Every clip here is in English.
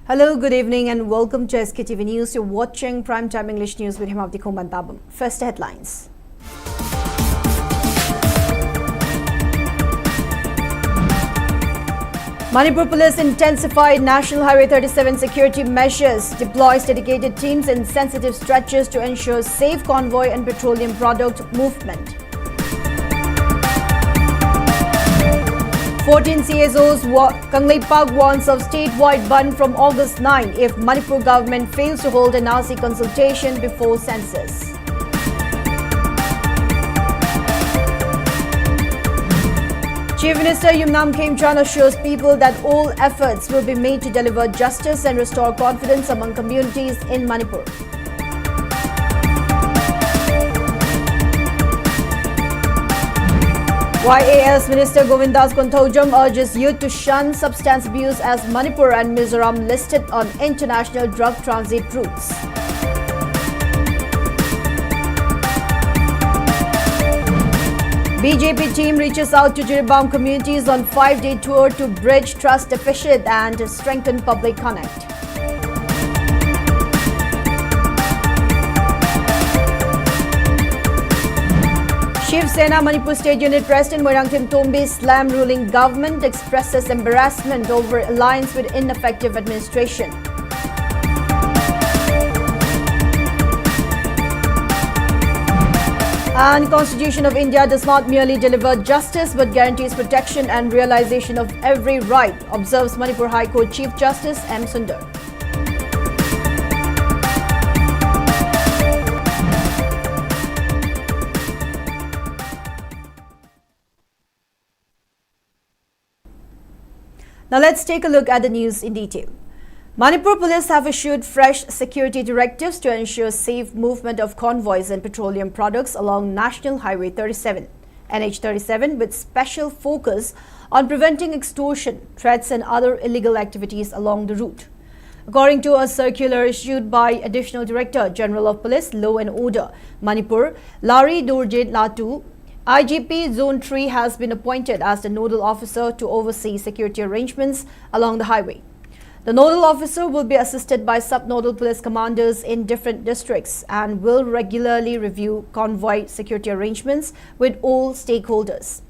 Hello, good evening and welcome to Sktv's News. You're watching Primetime English News with HEMABATI. First headlines. Manipur Police intensified National Highway 37 security measures, deploys dedicated teams in sensitive stretches to ensure safe convoy and petroleum product movement. 14 CSOs, Kangleipak warns of statewide ban from August 9 if Manipur government fails to hold an NRC consultation before census. Chief Minister Yumnam Khemchand assures people that all efforts will be made to deliver justice and restore confidence among communities in Manipur. YAS Minister Govindas Konthaujam urges youth to shun substance abuse as Manipur and Mizoram listed on international drug transit routes. BJP team reaches out to Jiribam communities on 5-day tour to bridge trust deficit and strengthen public connect. Shiv Sena Manipur State Unit President Moirangthim Tombi slam ruling government, expresses embarrassment over alliance with ineffective administration. And Constitution of India does not merely deliver justice but guarantees protection and realization of every right, observes Manipur High Court Chief Justice M. Sundar. Now let's take a look at the news in detail. Manipur Police have issued fresh security directives to ensure safe movement of convoys and petroleum products along National Highway 37, NH37, with special focus on preventing extortion, threats and other illegal activities along the route. According to a circular issued by Additional Director General of Police, Law and Order, Manipur, Lari Dorjit Latu, IGP Zone 3 has been appointed as the nodal officer to oversee security arrangements along the highway. The nodal officer will be assisted by sub-nodal police commanders in different districts and will regularly review convoy security arrangements with all stakeholders.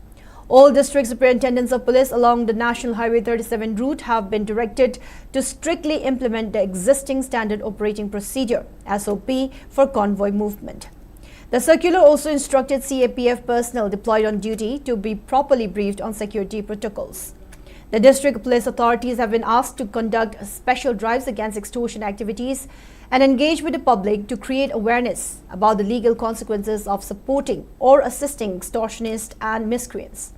All district superintendents of police along the National Highway 37 route have been directed to strictly implement the existing standard operating procedure (SOP) for convoy movement. The circular also instructed CAPF personnel deployed on duty to be properly briefed on security protocols. The district police authorities have been asked to conduct special drives against extortion activities and engage with the public to create awareness about the legal consequences of supporting or assisting extortionists and miscreants.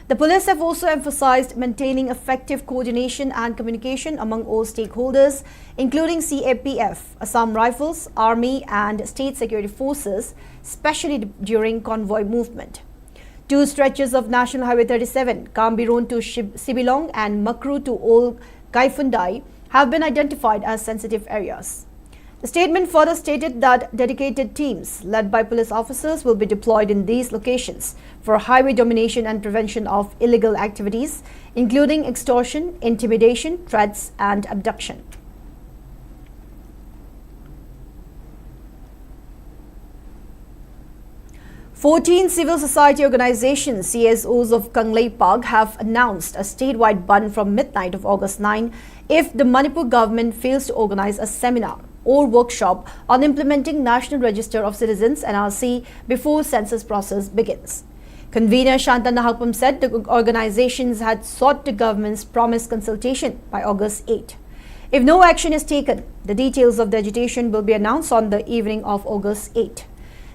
The police have also emphasized maintaining effective coordination and communication among all stakeholders, including CAPF, Assam Rifles, Army and state security forces, especially during convoy movement. Two stretches of National Highway 37, Kambiron to Sibilong and Makru to Old Kaifundai, have been identified as sensitive areas. The statement further stated that dedicated teams led by police officers will be deployed in these locations for highway domination and prevention of illegal activities, including extortion, intimidation, threats and abduction. "14 civil society organizations, CSOs of Kangleipak, have announced a statewide ban from midnight of August 9 if the Manipur government fails to organize a seminar or workshop on implementing National Register of Citizens (NRC) before census process begins. Convener Shanta Nahapam said the organizations had sought the government's promised consultation by August 8. If no action is taken, the details of the agitation will be announced on the evening of August 8.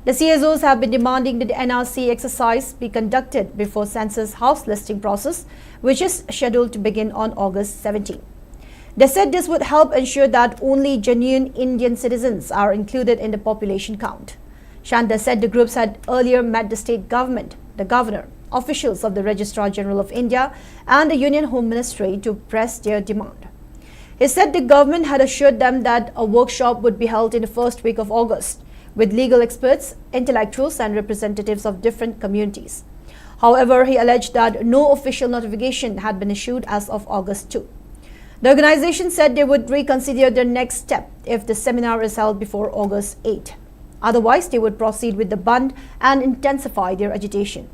The CSOs have been demanding that the NRC exercise be conducted before census house listing process, which is scheduled to begin on August 17. They said this would help ensure that only genuine Indian citizens are included in the population count. Shanta said the groups had earlier met the state government, the governor, officials of the Registrar General of India and the Union Home Ministry to press their demand. He said the government had assured them that a workshop would be held in the first week of August with legal experts, intellectuals and representatives of different communities. However, he alleged that no official notification had been issued as of August 2. The organization said they would reconsider their next step if the seminar is held before August 8. Otherwise, they would proceed with the band and intensify their agitation.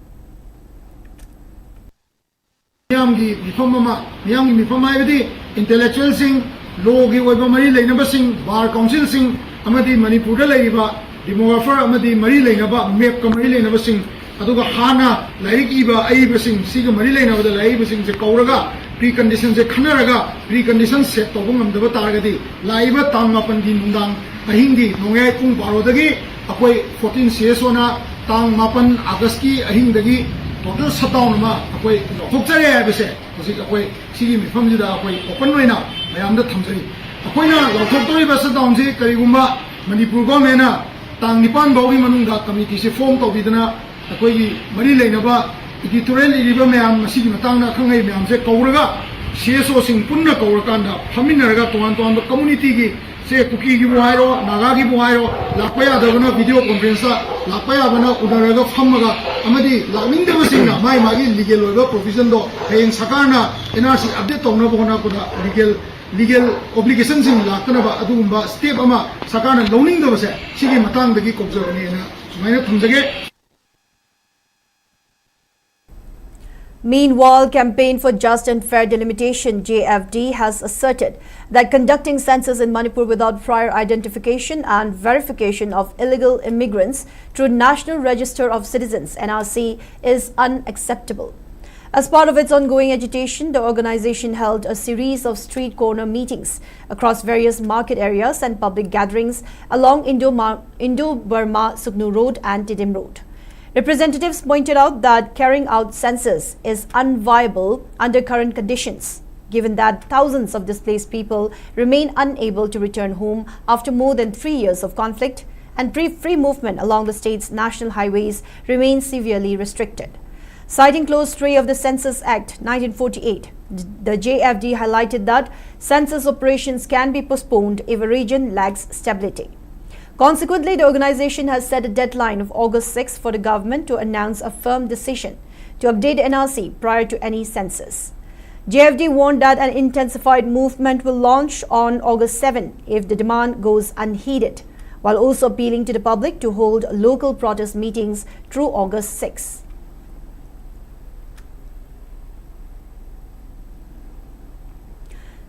Intellectual sing, law gi oiba mari leinaba sing, bar council sing, amadi Manipur da leiba, demographer amadi mari leinaba, map ka mari leinaba sing, aduga hana laik iba aiba sing, siga mari leinaba da laiba sing se kauraga, precondition se khanaraga, precondition set to bung amdaba taragadi, laiba tang mapan di nundang, ahindi nongai pung baro dagi, akoi 14 CSO na tang mapan August ki ahindagi, total shutdown ma akoi thokjare abise hojik akoi sigi mifam jida akoi open oina mayam da thamjari akoi na lathoktori ba shutdown je karigumba Manipur government na tang nipan bawgi manung da committee se form tawbidana akoi gi mari leinaba editorial iriba mayam masigi matang na khangai mayam se kauraga CSO sing punna kaurakanda phaminaraga toan toan community gi se kuki gi buhairo naga gi buhairo lakpaya da video conference lakpaya bana udaraga phamaga amadi lakning da basingna mai magi legal oiba provision do hayeng sakarna NRC update tongna bona kuda legal obligation sing lakna ba adugumba step ama sakarna loaning da base sigi matang dagi kobjorani na sumaina thamjage. Meanwhile, Campaign for Just and Fair Delimitation (JFD) has asserted that conducting census in Manipur without prior identification and verification of illegal immigrants through National Register of Citizens (NRC) is unacceptable. As part of its ongoing agitation, the organization held a series of street corner meetings across various market areas and public gatherings along Indo-Burma Suknu Road and Tidim Road. Representatives pointed out that carrying out census is unviable under current conditions, given that thousands of displaced people remain unable to return home after more than 3 years of conflict, and free movement along the state's national highways remains severely restricted. Citing Clause 3 of the Census Act 1948, the JFD highlighted that census operations can be postponed if a region lacks stability. Consequently, the organization has set a deadline of August 6 for the government to announce a firm decision to update NRC prior to any census. JFD warned that an intensified movement will launch on August 7 if the demand goes unheeded, while also appealing to the public to hold local protest meetings through August 6.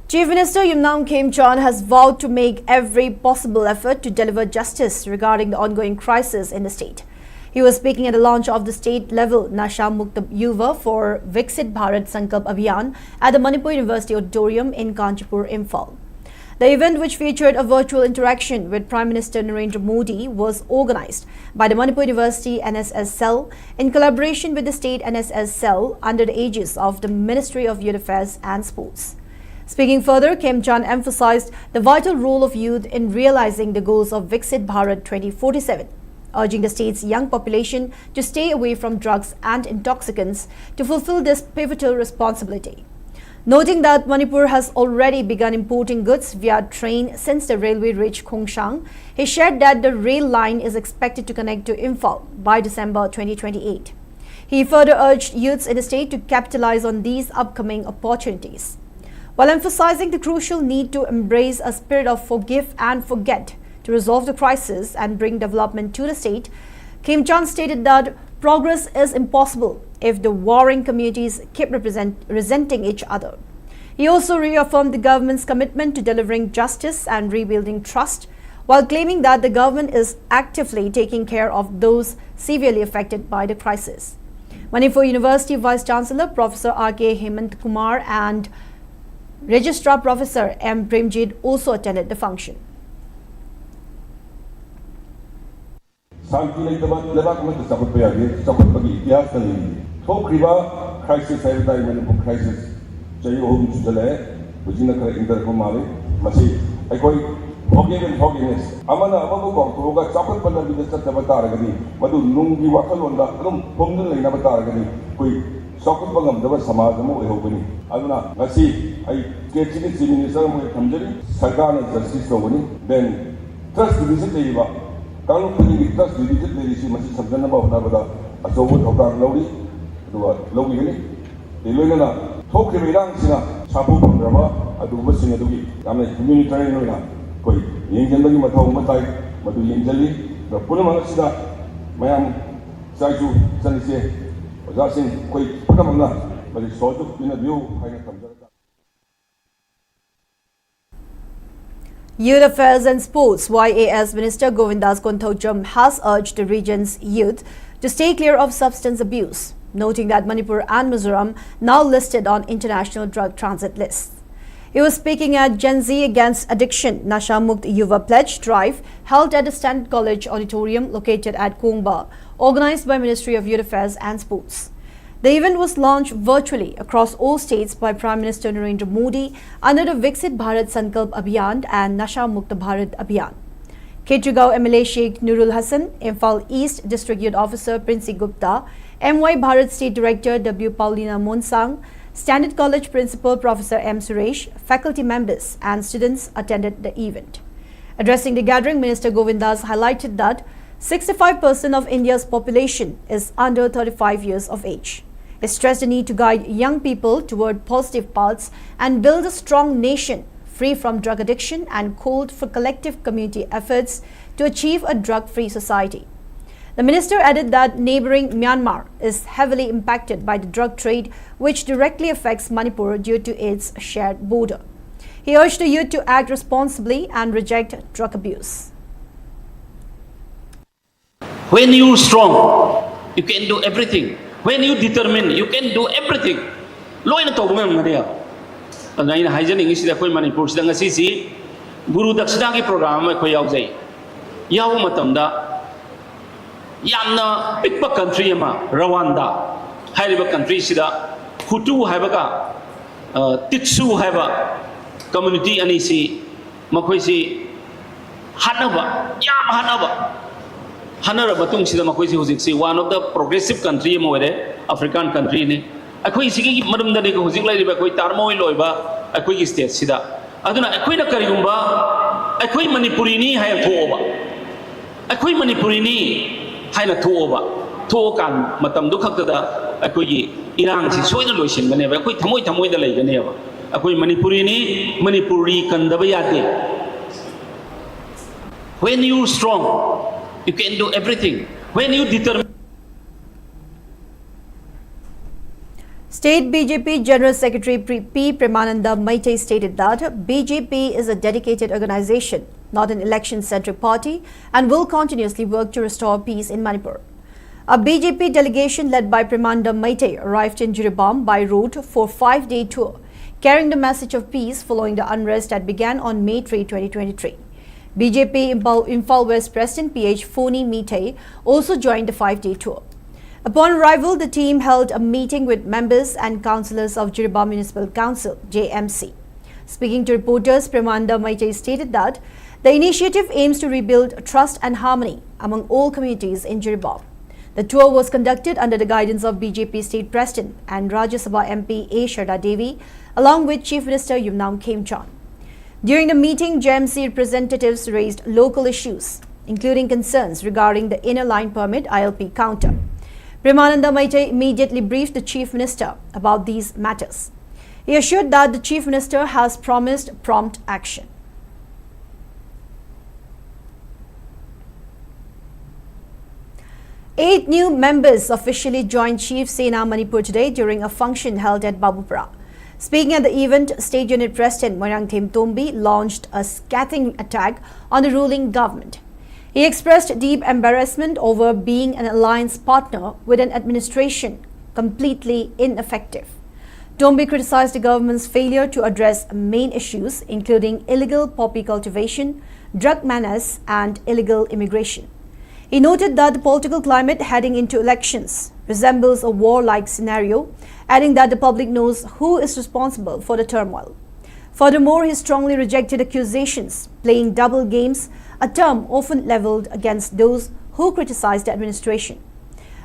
Chief Minister Yumnam Khemchand has vowed to make every possible effort to deliver justice regarding the ongoing crisis in the state. He was speaking at the launch of the state-level Nasha Mukta Yuva for Viksit Bharat Sankalp Abhiyan at the Manipur University Auditorium in Kanchipur, Imphal. The event, which featured a virtual interaction with Prime Minister Narendra Modi, was organized by the Manipur University NSS Cell in collaboration with the State NSS Cell under the aegis of the Ministry of Youth Affairs and Sports. Speaking further, Khemchand emphasized the vital role of youth in realizing the goals of Viksit Bharat 2047, urging the state's young population to stay away from drugs and intoxicants to fulfill this pivotal responsibility. Noting that Manipur has already begun importing goods via train since the railway reached Khongsang, he shared that the rail line is expected to connect to Imphal by December 2028. He further urged youths in the state to capitalize on these upcoming opportunities. While emphasizing the crucial need to embrace a spirit of forgive and forget to resolve the crisis and bring development to the state, Khemchand stated that progress is impossible if the warring communities keep resenting each other. He also reaffirmed the government's commitment to delivering justice and rebuilding trust, while claiming that the government is actively taking care of those severely affected by the crisis. Manipur University Vice-Chancellor Professor R.K. Hemant Kumar and Registrar Professor M. Premjit also attended the function. Socio-economic Samajamo Ehobini. Aduna, Nasi, I get to the Minister of Tamjari, Sakana Justice Sovani, then trust division Eva. Kalu Puni trust division, there is much subject about Navada, a Soviet of Lodi, Logi, the Luna, Toki Sina, Sabu Rama, ꯑꯗꯨꯒꯨꯝꯕꯁꯤꯡ ꯑꯗꯨꯒꯤ ꯌꯥꯝꯅ ꯍ꯭ꯌꯨꯃꯦꯅꯤꯇꯔꯤꯌꯟ ꯑꯣꯏꯅ ꯑꯩꯈꯣꯏ ꯌꯦꯡꯁꯤꯟꯕꯒꯤ ꯃꯊꯧ ꯑꯃ ꯇꯥꯏ ꯃꯗꯨ ꯌꯦꯡꯁꯤꯜꯂꯤ ꯄꯨꯝꯅꯃꯛ ꯑꯁꯤꯗ ꯃꯌꯥꯝ ꯏꯆꯥ ꯏꯁꯨ ꯏꯆꯟ ꯏꯆꯦ ꯑꯣꯖꯥꯁꯤꯡ ꯑꯩꯈꯣꯏ ꯄꯨꯝꯅꯃꯛꯅ ꯃꯗꯨ ꯁꯍযোগ ꯄꯤꯅꯕꯤꯌꯨ ꯍꯥꯏꯅ ꯊꯝꯖꯔꯒ Youth Affairs and Sports YAS Minister Govindas Konthocham has urged the region's youth to stay clear of substance abuse, noting that Manipur and Mizoram now listed on international drug transit lists. He was speaking at Gen Z Against Addiction Nasha Mukt Yuva Pledge Drive held at the Standard College Auditorium located at Kongba, organized by Ministry of Youth Affairs and Sports. The event was launched virtually across all states by Prime Minister Narendra Modi under the Viksit Bharat Sankalp Abhiyan and Nasha Mukta Bharat Abhiyan. Ketrigao MLA Sheikh Nurul Hassan, Imphal East District Youth Officer Princey Gupta, MY Bharat State Director W. Paulina Monsang, Standard College Principal Professor M. Suresh, faculty members and students attended the event. Addressing the gathering, Minister Govindas highlighted that 65% of India's population is under 35 years of age. He stressed the need to guide young people toward positive paths and build a strong nation free from drug addiction and called for collective community efforts to achieve a drug-free society. The minister added that neighboring Myanmar is heavily impacted by the drug trade, which directly affects Manipur due to its shared border. He urged the youth to act responsibly and reject drug abuse. When you're strong, you can do everything. When you determine, you can do everything. Loina to ngam ngariya. Anaina haijaning isi da koi Manipur sida ngasi si Guru Dakshina ki program koi yaw jai. Yaw matamda yamna pikpa country ama Rwanda. Hairiba country sida Hutu haiba Titsu haiba community ani si makoi si hanaba yam hanaba. Hanara batung sida makoi si hujik si one of the progressive country mo ere African country ne akoi sigi madam da ne ko hujik lai ba koi tarmoi loiba akoi state sida aduna akoi na karigumba akoi Manipuri ni hay thoba akoi Manipuri ni hay na thoba thokan matam du khakta da akoi gi irang si soina loisin bane ba akoi thamoi da lai gane ba akoi Manipuri ni Manipuri kandaba yate. When you strong, you can do everything. When you determine. State BJP General Secretary P. Premananda Maite stated that BJP is a dedicated organization, not an election-centric party, and will continuously work to restore peace in Manipur. A BJP delegation led by Premananda Maite arrived in Jiribam by road for a 5-day tour, carrying the message of peace following the unrest that began on May 3, 2023. BJP Imphal West President PH Phoni Meete also joined the 5-day tour. Upon arrival, the team held a meeting with members and councillors of Jiribam Municipal Council, JMC. Speaking to reporters, Premananda Maite stated that the initiative aims to rebuild trust and harmony among all communities in Jiribam. The tour was conducted under the guidance of BJP State President and Rajya Sabha MP A. Sharda Devi, along with Chief Minister Yumnam Khemchand. During the meeting, JMC representatives raised local issues, including concerns regarding the inner line permit ILP counter. Premananda Maite immediately briefed the Chief Minister about these matters. He assured that the Chief Minister has promised prompt action. Eight new members officially joined Chief Sena Manipur today during a function held at Babupura. Speaking at the event, State Unit President Moirangthem Tombi launched a scathing attack on the ruling government. He expressed deep embarrassment over being an alliance partner with an administration completely ineffective. Tombi criticized the government's failure to address main issues, including illegal poppy cultivation, drug menace, and illegal immigration. He noted that the political climate heading into elections resembles a war-like scenario, adding that the public knows who is responsible for the turmoil. Furthermore, he strongly rejected accusations playing double games, a term often leveled against those who criticize the administration.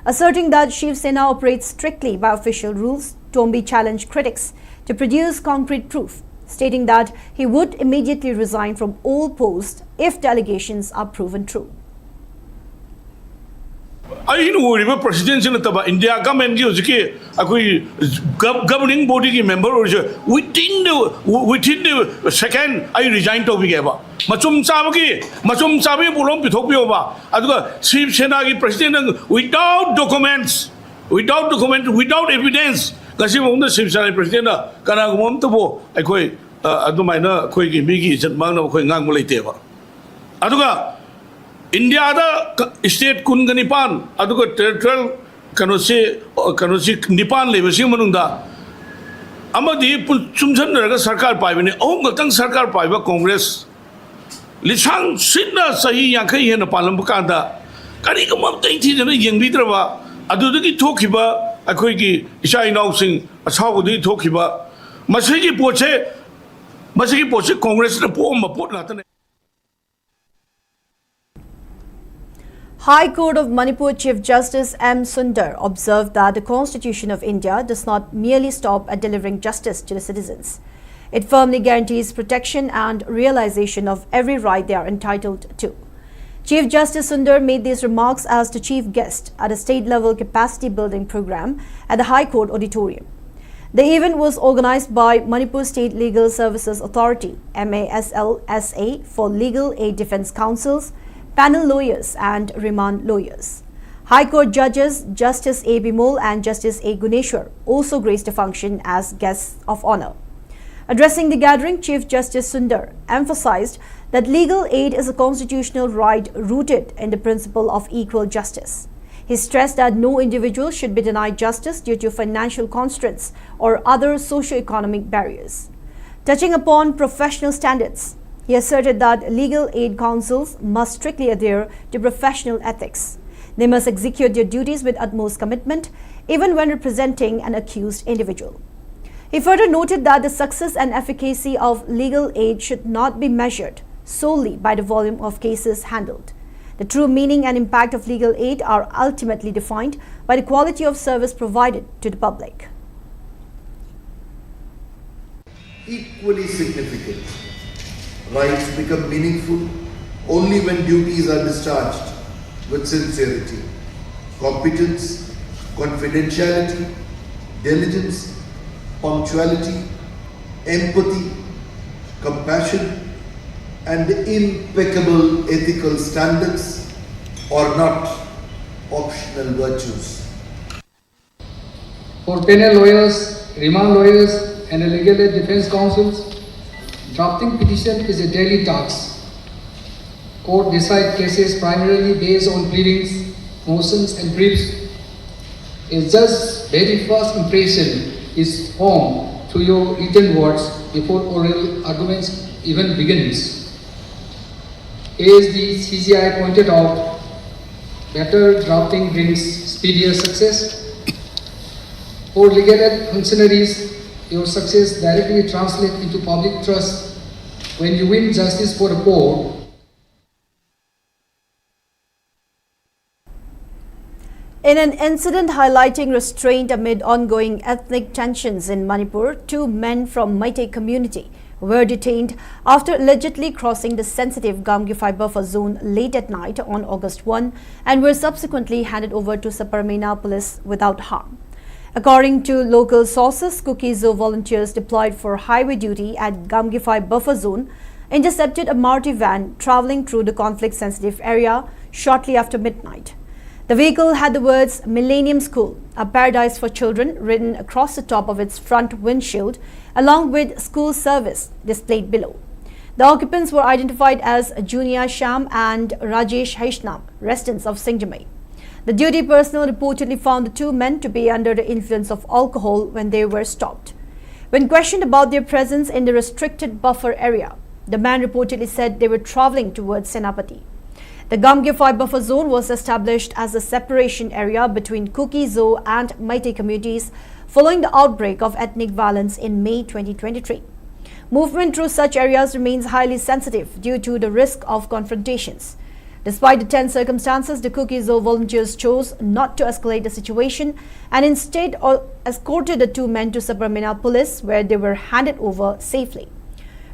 Asserting that Shiv Sena operates strictly by official rules, Tombi challenged critics to produce concrete proof, stating that he would immediately resign from all posts if the allegations are proven true. I know presidential India government governing body member within the second I resigned to Vigaba. Machum Sabi Pulom Pitopioba. Aduga Sip Senagi president without documents, without evidence. Kasim the Sip Senagi president Kanagum Tabo, Adumina Quigi Bigi, and Man of Quingang Mulateva. Aduga India da state kun ganipan aduga territorial kanosi nipan lebasi manungda amadi chumsan raga sarkar paibani ahum gatang sarkar paiba congress lisang sidna sahi yankai hena palam bukanda kari kamam tai thi jana yengbidraba adudagi thokiba akoi gi isai nau sing asawudi thokiba masigi poche congress na po mapot latane. High Court of Manipur Chief Justice M. Sundar observed that the Constitution of India does not merely stop at delivering justice to the citizens. It firmly guarantees protection and realization of every right they are entitled to. Chief Justice Sundar made these remarks as the chief guest at a state-level capacity building program at the High Court Auditorium. The event was organized by Manipur State Legal Services Authority, MASLSA, for legal aid defense counsels, panel lawyers and remand lawyers. High Court judges Justice A. Bimol and Justice A. Guneshwar also graced the function as guests of honor. Addressing the gathering, Chief Justice Sundar emphasized that legal aid is a constitutional right rooted in the principle of equal justice. He stressed that no individual should be denied justice due to financial constraints or other socio-economic barriers. Touching upon professional standards, he asserted that legal aid counsels must strictly adhere to professional ethics. They must execute their duties with utmost commitment, even when representing an accused individual. He further noted that the success and efficacy of legal aid should not be measured solely by the volume of cases handled. The true meaning and impact of legal aid are ultimately defined by the quality of service provided to the public. Equally significant. Rights become meaningful only when duties are discharged with sincerity, competence, confidentiality, diligence, punctuality, empathy, compassion, and impeccable ethical standards are not optional virtues. For penal lawyers, remand lawyers, and legal aid defense counsels, drafting petition is a daily task. Court decide cases primarily based on pleadings, motions and briefs. A judge's very first impression is formed through your written words before oral arguments even begins. As the CCI pointed out, better drafting brings speedier success. For legal aid functionaries, your success directly translates into public trust when you win justice for the poor. In an incident highlighting restraint amid ongoing ethnic tensions in Manipur, 2 men from Meitei community were detained after allegedly crossing the sensitive Gamgifai buffer zone late at night on August 1 and were subsequently handed over to Saparmena police without harm. According to local sources, Kuki-Zo volunteers deployed for highway duty at Gamgifai buffer zone intercepted a Maruti van travelling through the conflict-sensitive area shortly after midnight. The vehicle had the words Millennium School, a paradise for children written across the top of its front windshield, along with school service displayed below. The occupants were identified as Junia Sham and Rajesh Haishnam, residents of Singjamai. The duty personnel reportedly found the 2 men to be under the influence of alcohol when they were stopped. When questioned about their presence in the restricted buffer area, the man reportedly said they were travelling towards HEMABATI. The Gamgifai buffer zone was established as a separation area between Kuki-Zo and Meitei communities following the outbreak of ethnic violence in May 2023. Movement through such areas remains highly sensitive due to the risk of confrontations. Despite the tense circumstances, the Kuki-Zo volunteers chose not to escalate the situation and instead escorted the 2 men to Saparmena police, where they were handed over safely.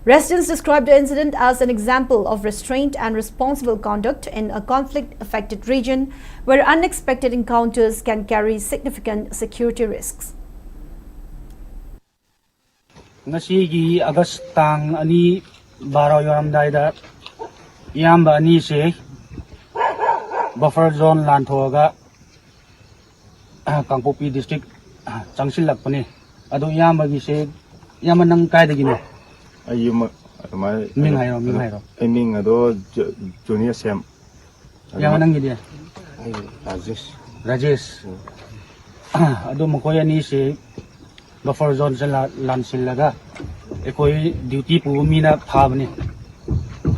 Residents described the incident as an example of restraint and responsible conduct in a conflict-affected region where unexpected encounters can carry significant security risks. Ngasigi August tang ani baraw yoramdai da yamba ani se buffer zone lan thoga Kangpopi district changsil lakpani adu yamba gi se yamba nang kai da gi no ayuma ming hairo ming ado junior sam yamba nang gi dia Rajesh adu mokoy ani se buffer zone se lan sillaga ekoi duty pu mina phabani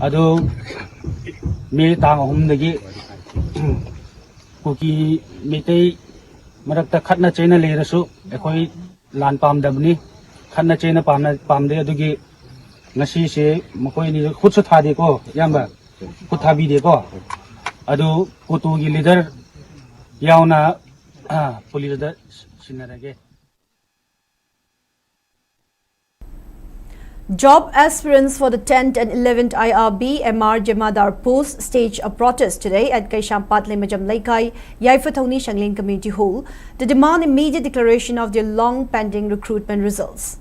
adu me tang hum dagi kuki metei marakta khatna chaina leirasu ekoi lan pam dabni khatna chaina pamde adugi ngasi se mokoi ni khutsu thade ko yamba khuthabi de ko adu kutu gi leader yauna police da sinarage. Job aspirants for the 10th and 11th IRB MR Jamadar posts staged a protest today at Kaishampat Limajam Laikai, Yaifathauni Shangling Community Hall to demand immediate declaration of their long-pending recruitment results.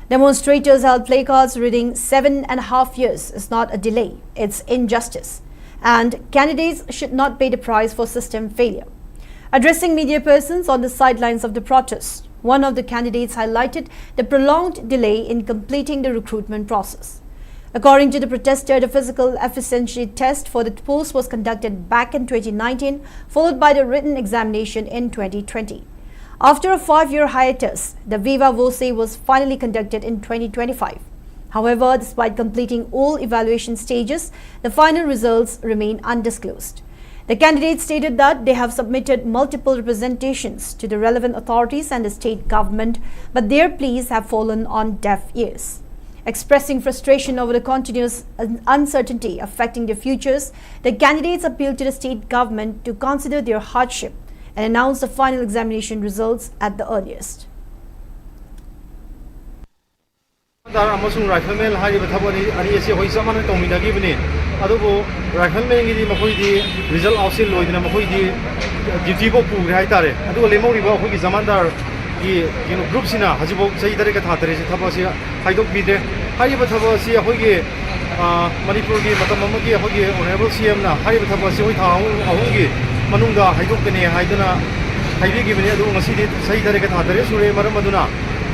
Demonstrators held placards reading 7.5 years is not a delay, it's injustice, and candidates should not pay the price for system failure. Addressing media persons on the sidelines of the protest, one of the candidates highlighted the prolonged delay in completing the recruitment process. According to the protester, the physical efficiency test for the post was conducted back in 2019, followed by the written examination in 2020. After a 5-year hiatus, the Viva Voce was finally conducted in 2025. However, despite completing all evaluation stages, the final results remain undisclosed. The candidates stated that they have submitted multiple representations to the relevant authorities and the state government, but their pleas have fallen on deaf ears. Expressing frustration over the continuous uncertainty affecting their futures, the candidates appealed to the state government to consider their hardship and announce the final examination results at the earliest. Rifleman hariba thabani ani ase hoi samana tongminagi bani adubu rifleman gi makoi di result ousil loidina makoi di duty bo pugre hai tare adu lemori ba hoi gi zamandar gi group sina hajibo sei tare ka thatare se thabasi haidok bide hariba thabasi hoi gi Manipur gi matam amagi hoi gi honorable CM na hariba thabasi hoi thang ahung gi manungda haidok kene haiduna haidi gi bani adu ngasi di sei tare ka thatare sure maram aduna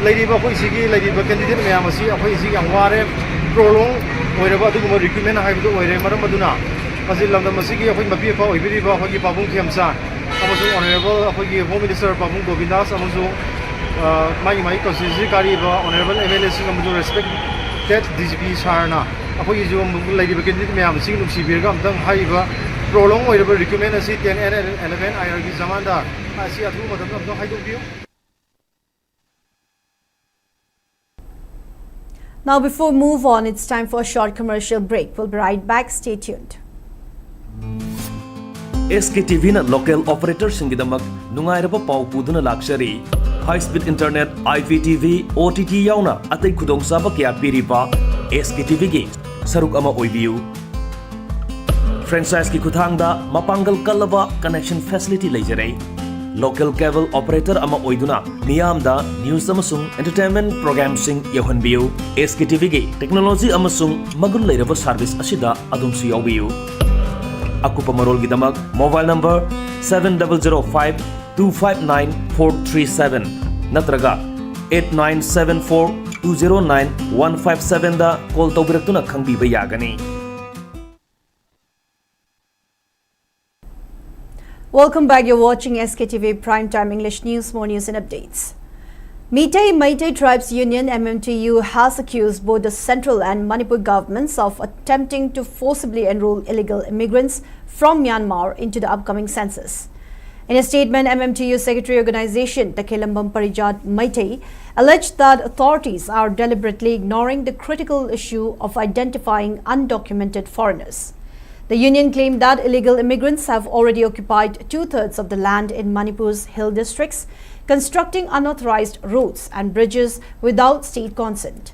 Lady Bahoisigi, Lady Bakandid Mayamasi, Ahoisi, and Ware, Prolong, wherever the recruitment I have to wear Maramaduna. As in London Masigi, Homapi, Viva, Hogi Pabun Kiamsa, Amazo Honorable, Hogi Home Minister Pabun Govindas, Amazo, my Consigliere, Honorable MLS, Amazo respect that DGP Sarna, Ahoizum, Lady Bakandid Mayamasi, Sibirgam, Haiva, Prolong, wherever recruitment as it and 11, I argue Zamanda. I see a two of the height of view. Now, before we move on, it's time for a short commercial break. We'll be right back. Stay tuned. SKTV na local operator singidamak nungairaba pau puduna luxury high speed internet IPTV OTT yauna atay khudong saba kya piripa SKTV gi saruk ama oibiu franchise ki khuthangda mapangal kalaba connection facility leijare local cable operator ama oiduna miyamda news amasung entertainment program sing yahonbiu SKTV gi technology amasung magun leiraba service asida adumsu yawbiu Akupa Marol Gidamak mobile number 7005-259-437 Natraga 8974-209-157 da call tawbiratuna khangbiba yagani. Welcome back. You're watching SKTV Primetime English News. More news and updates. Meitei Tribes Union MMTU has accused both the central and Manipur governments of attempting to forcibly enroll illegal immigrants from Myanmar into the upcoming census. In a statement, MMTU Secretary Organization Takhelambam Parijat Meitei alleged that authorities are deliberately ignoring the critical issue of identifying undocumented foreigners. The union claimed that illegal immigrants have already occupied 2/3 of the land in Manipur's hill districts, constructing unauthorized roads and bridges without state consent.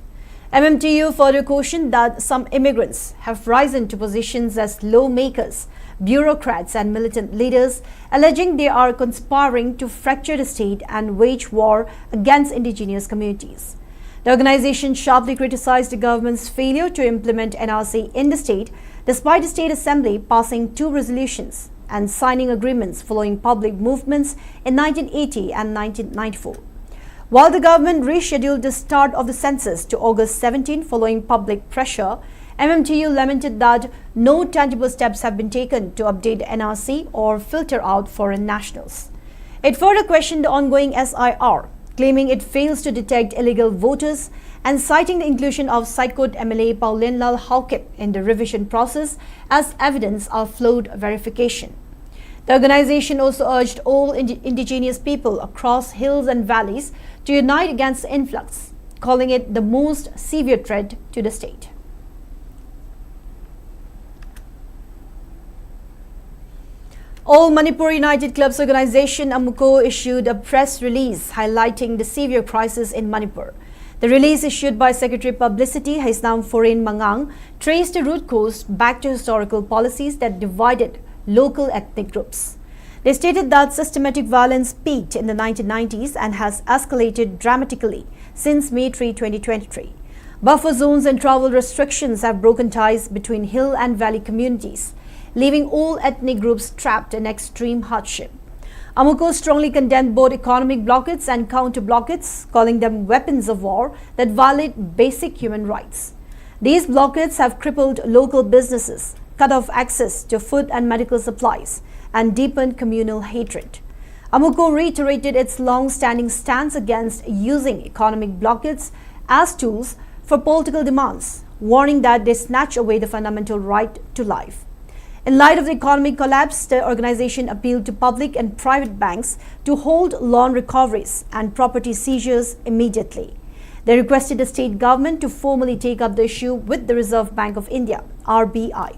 MMTU further cautioned that some immigrants have risen to positions as lawmakers, bureaucrats and militant leaders, alleging they are conspiring to fracture the state and wage war against indigenous communities. The organization sharply criticized the government's failure to implement NRC in the state, despite the State Assembly passing 2 resolutions and signing agreements following public movements in 1980 and 1994. While the government rescheduled the start of the census to August 17 following public pressure, MMTU lamented that no tangible steps have been taken to update NRC or filter out foreign nationals. It further questioned the ongoing SIR, claiming it fails to detect illegal voters and citing the inclusion of Saikot MLA Paulinlal Haukip in the revision process as evidence of flawed verification. The organization also urged all indigenous people across hills and valleys to unite against the influx, calling it the most severe threat to the state. All Manipur United Clubs organization AMUCO issued a press release highlighting the severe crisis in Manipur. The release issued by Secretary Publicity Haisnam Foreign Mangang traced the root cause back to historical policies that divided local ethnic groups. They stated that systematic violence peaked in the 1990s and has escalated dramatically since May 3, 2023. Buffer zones and travel restrictions have broken ties between hill and valley communities, leaving all ethnic groups trapped in extreme hardship. AMUCO strongly condemned both economic blockades and counter blockades, calling them weapons of war that violate basic human rights. These blockades have crippled local businesses, cut off access to food and medical supplies, and deepened communal hatred. AMUCO reiterated its long-standing stance against using economic blockades as tools for political demands, warning that they snatch away the fundamental right to life. In light of the economic collapse, the organization appealed to public and private banks to hold loan recoveries and property seizures immediately. They requested the state government to formally take up the issue with the Reserve Bank of India, RBI.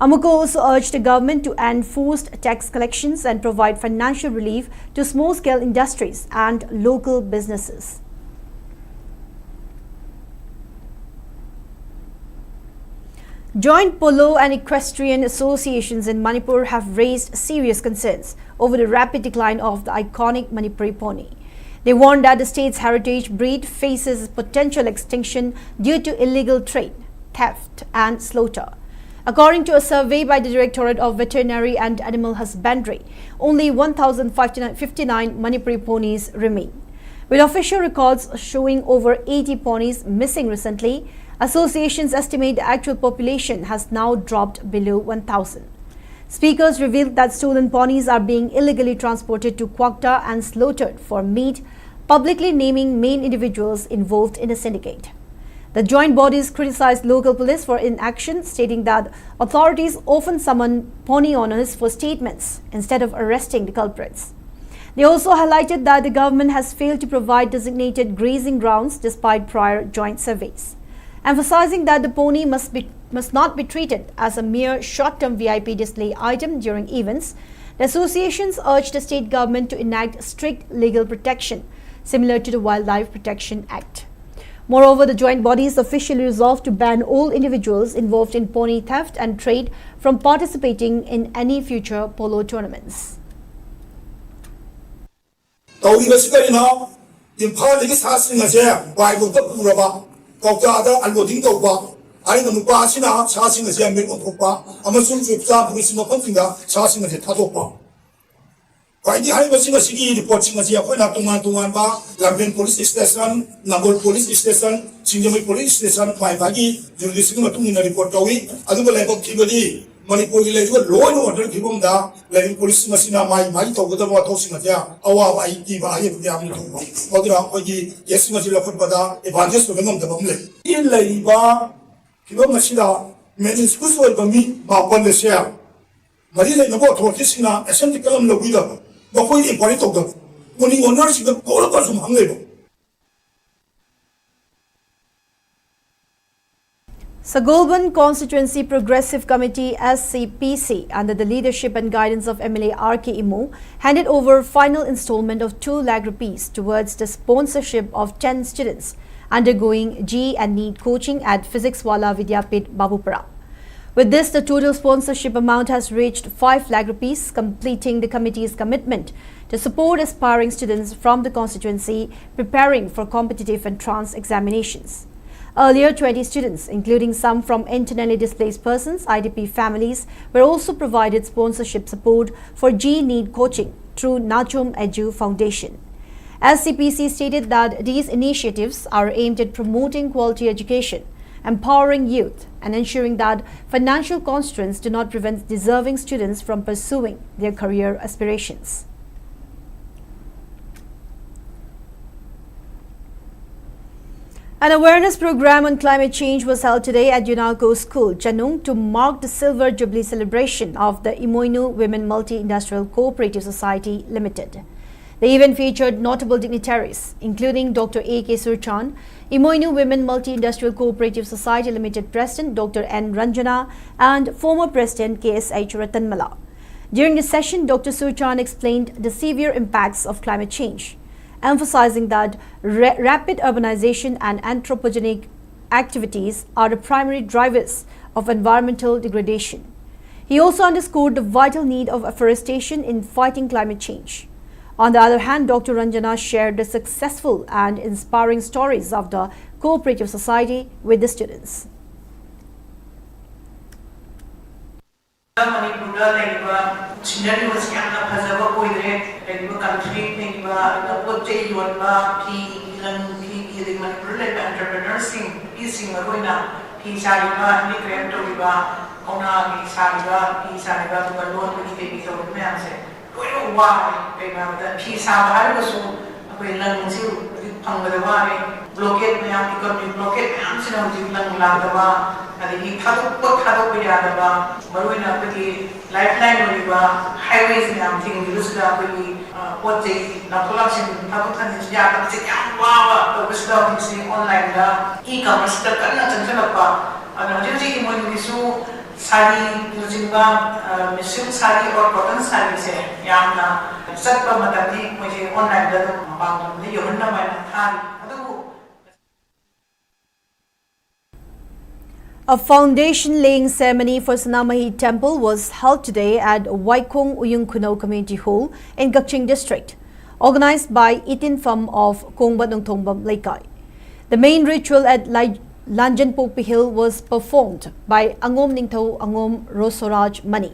AMUCO also urged the government to end forced tax collections and provide financial relief to small-scale industries and local businesses. Joint polo and equestrian associations in Manipur have raised serious concerns over the rapid decline of the iconic Manipuri pony. They warn that the state's heritage breed faces potential extinction due to illegal trade, theft and slaughter. According to a survey by the Directorate of Veterinary and Animal Husbandry, only 1,059 Manipuri ponies remain. With official records showing over 80 ponies missing recently, associations estimate the actual population has now dropped below 1,000. Speakers revealed that stolen ponies are being illegally transported to Kwakta and slaughtered for meat, publicly naming main individuals involved in the syndicate. The joint bodies criticized local police for inaction, stating that authorities often summon pony owners for statements instead of arresting the culprits. They also highlighted that the government has failed to provide designated grazing grounds despite prior joint surveys, emphasizing that the pony must not be treated as a mere short-term VIP display item during events. The associations urged the state government to enact strict legal protection, similar to the Wildlife Protection Act. Moreover, the joint bodies officially resolved to ban all individuals involved in pony theft and trade from participating in any future polo tournaments. Quite the high was in a city reporting as Yakuana Lamben Police Station, Nambol Police Station, Singapore Police Station, Paipagi, Judicial in a report away, other level of Kibadi, Manipur law and order Kibunda, letting police machina, my talk with the water Singatia, our Itiva, Yamu, Odra, Oji, yes, Mazilla Footbada, Evangelist of the Bumble. In Laiva, Kibomashida, many schools were me, Bapon the share. Marina in about Tortisina, a Santa Calam Lovida. Before the point of them, when you are nursing the all of us from Hungary. Sagolban Constituency Progressive Committee SCPC, under the leadership and guidance of MLA RK Imu, handed over final installment of 2 lakh rupees towards the sponsorship of 10 students undergoing G and NEET coaching at Physics Wala Vidyapit, Babupara. With this, the total sponsorship amount has reached 5 lakh rupees, completing the committee's commitment to support aspiring students from the constituency preparing for competitive entrance examinations. Earlier, 20 students, including some from internally displaced persons, IDP families, were also provided sponsorship support for G-NEET coaching through Nachum Edu Foundation. SCPC stated that these initiatives are aimed at promoting quality education, empowering youth, and ensuring that financial constraints do not prevent deserving students from pursuing their career aspirations. An awareness program on climate change was held today at UNACO School, Janung, to mark the Silver Jubilee celebration of the Imoinu Women Multi-Industrial Cooperative Society Limited. The event featured notable dignitaries, including Dr. A.K. Surchan, Imoinu Women Multi-Industrial Cooperative Society Limited President Dr. N. Ranjana, and former President K.S.H. Ratanmala. During the session, Dr. Surchan explained the severe impacts of climate change, emphasizing that rapid urbanization and anthropogenic activities are the primary drivers of environmental degradation. He also underscored the vital need of afforestation in fighting climate change. On the other hand, Dr. Ranjana shared the successful and inspiring stories of the cooperative society with the students. blockade mayam economic blockade mayam sina hujik lang lagdaba adigi thadok yadaba maruina apagi lifeline oliba highways mayam thing lusda apagi pote na collapse thadok than ya tak se kyam wa obisda thing online da e-commerce ta kana chanchalapa ana hujik mo nisu sari nujinba mission sari or cotton sari se yamna satpa matati mujhe online da mapam ni yohanna mai thari. A foundation laying ceremony for Sanamahi Temple was held today at Waikong Uyung Kuno Community Hall in Gakching District, organized by Itin Pham of Kongbat Nongthongbam Laikai. The main ritual at Lanjan Pokpi Hill was performed by Angom Ningtho Angom Rosoraj Mani.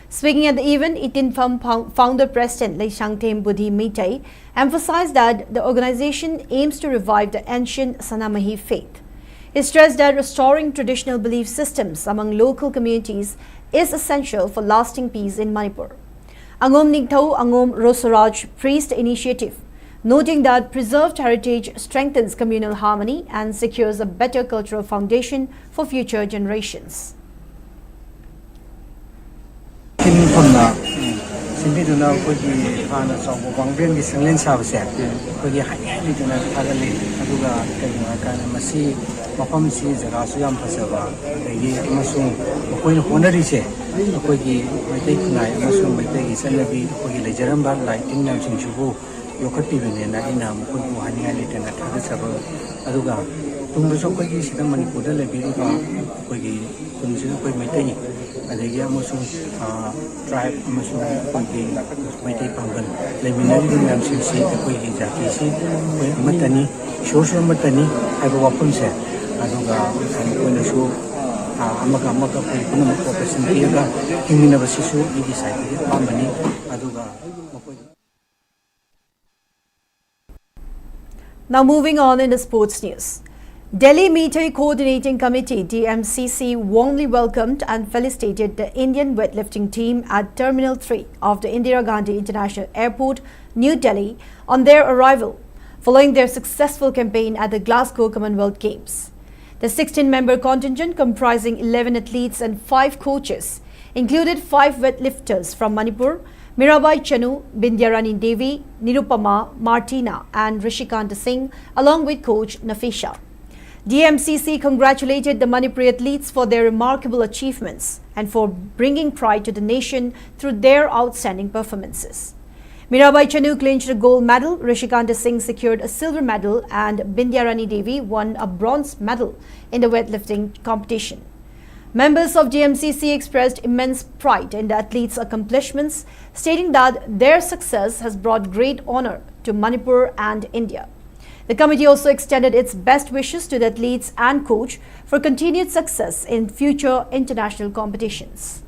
Speaking at the event, Itin Pham founder President Lei Shangtem Budhi Meitei emphasized that the organization aims to revive the ancient Sanamahi faith. He stressed that restoring traditional belief systems among local communities is essential for lasting peace in Manipur. Angom Ningtho Angom Rosoraj praised the initiative, noting that preserved heritage strengthens communal harmony and secures a better cultural foundation for future generations. Simbiduna kogi hana sawo wangben gi sanglen sabse kogi hayali duna thagale aduga kaina kana masi mafam si jaga su yam phasaba degi amasung koi honari se kogi maitai kunai amasung maitai gi sanabi kogi lejaram ba lighting nam singchubu yokhati bine na ina mukoi bu haniyali dana thagasaba aduga tungso kogi sida Manipur da lebiri ba kogi kunsi koi maitai adegi amasung tribe amasung kogi maitai pangal leminari nam singsi kogi jati si koi amatani social matani aiba wapun se aduga koina su amaka koi kuna cooperation kiyaga hingina basisu igi side pamani aduga Now moving on in the sports news. Delhi Meetai Coordinating Committee DMCC warmly welcomed and felicitated the Indian weightlifting team at Terminal 3 of the Indira Gandhi International Airport, New Delhi on their arrival, following their successful campaign at the Glasgow Commonwealth Games. The 16-member contingent, comprising 11 athletes and 5 coaches, included 5 weightlifters from Manipur, Mirabai Chanu, Bindyarani Devi, Nirupama, Martina and Rishikant Singh, along with coach Nafisha. DMCC congratulated the Manipuri athletes for their remarkable achievements and for bringing pride to the nation through their outstanding performances. Mirabai Chanu clinched a gold medal, Rishikanta Singh secured a silver medal, and Bindyarani Devi won a bronze medal in the weightlifting competition. Members of GMCC expressed immense pride in the athletes' accomplishments, stating that their success has brought great honor to Manipur and India. The committee also extended its best wishes to the athletes and coach for continued success in future international competitions.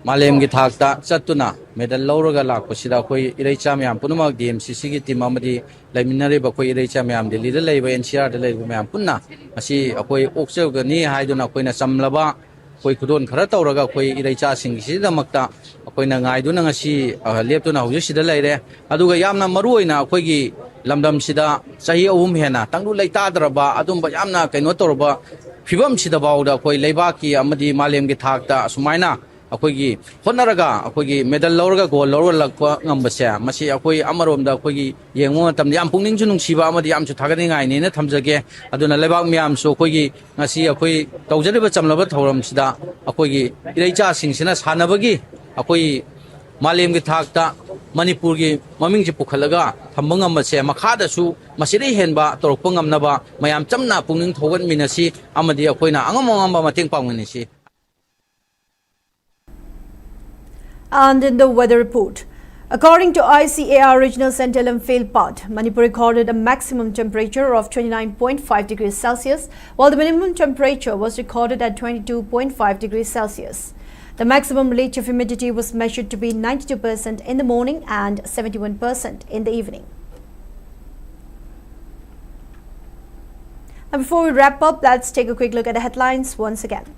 Malem gi thakta chatuna medal lawraga lakpasida khoi ireicha myam punamak DMCC gi team amadi laiminare ba khoi ireicha myam Delhi da leiba NCR da leiba myam punna asi khoi okcheu ga ni haiduna khoi na samlaba khoi khudon khara tawraga khoi ireicha sing gi da makta khoi na ngai duna ngasi leptuna hauji sida leire aduga yamna maruoina khoi gi lamdam sida sahi ahum hena tangdu leita draba adum ba yamna kaino torba phibam sida bawda khoi leiba ki amadi malem gi thakta sumaina akoigi honaraga akoigi medal lawraga gold lawra lakwa ngambase masi akoi amaromda akoigi yengo tamdi am pungning junung siba amadi am chu thagani ngai ne na thamjage aduna lebak miam so akoigi ngasi akoi tawjariba chamlaba thoram sida akoigi ireicha singsina sanabagi akoi malem gi thakta Manipur gi maming ji pukhalaga thambangam mase makhada su masiri henba torokpa ngamnaba mayam chamna pungning thogan minasi amadi akoina angam mateng pangni si. And in the weather report, according to ICAR Regional Center Imphal part, Manipur recorded a maximum temperature of 29.5 degrees Celsius, while the minimum temperature was recorded at 22.5 degrees Celsius. The maximum relative humidity was measured to be 92% in the morning and 71% in the evening. And before we wrap up, let's take a quick look at the headlines once again.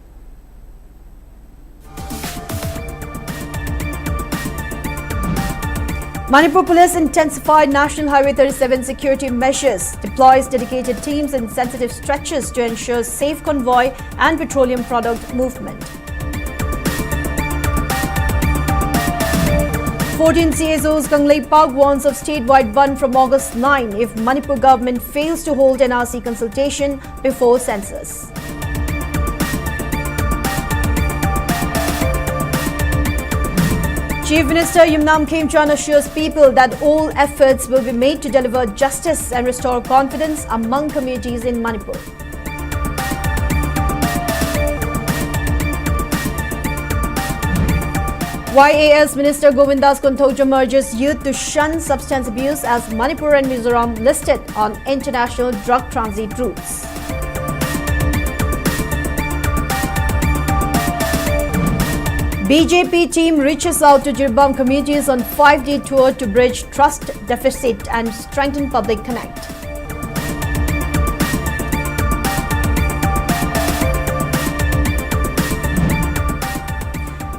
Manipur Police intensified National Highway 37 security measures, deploys dedicated teams in sensitive stretches to ensure safe convoy and petroleum product movement. 14 CSOs Kanglei Park warns of statewide ban from August 9 if Manipur government fails to hold NRC consultation before census. Chief Minister Yumnam Khemchand assures people that all efforts will be made to deliver justice and restore confidence among communities in Manipur. YAS Minister Govindas Konthoja urges youth to shun substance abuse as Manipur and Mizoram listed on international drug transit routes. BJP team reaches out to Jiribam communities on 5-day tour to bridge trust deficit and strengthen public connect.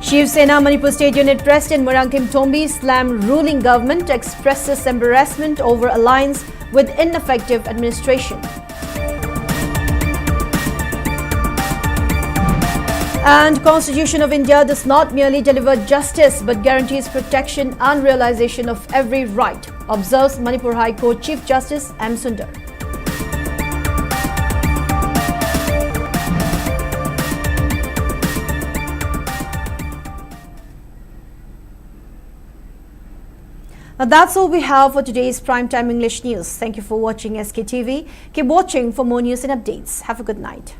Shiv Sena Manipur State Unit President Morankim Tombi slammed ruling government, expresses embarrassment over alliance with ineffective administration. And Constitution of India does not merely deliver justice but guarantees protection and realization of every right, observes Manipur High Court Chief Justice M. Sundar. Now that's all we have for today's Primetime English News. Thank you for watching SKTV. Keep watching for more news and updates. Have a good night.